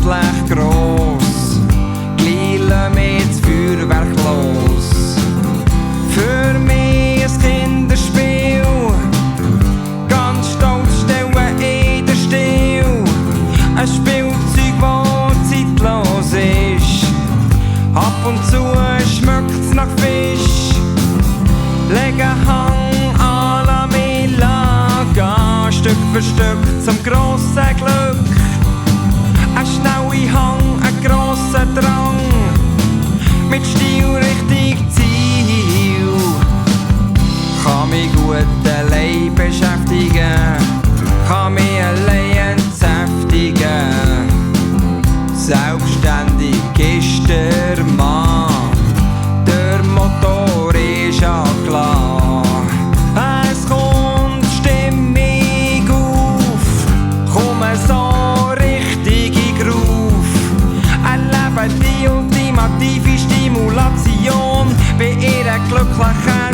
plötzlich gross. Gleich lassen wir das Feuerwerk los. Für mich ein Kinderspiel, ganz stolz stellen in den Stil. Ein Spielzeug, das zeitlos ist. Ab und zu schmeckt's nach Fisch. Legen Hang à la Milaga, Stück für Stück zum grossen Glück. Ein schneller Hang, ein grosser Drang, mit Stil richtig Ziel. Kann mich gut allein beschäftigen, kann mich allein entzäftigen. Selbstständig ist der Mann, der Motor ist angelassen. Es kommt Stimmung auf, komme so richtig in Groove. Erlebe die ultimative Stimulation bei ihrer glücklichen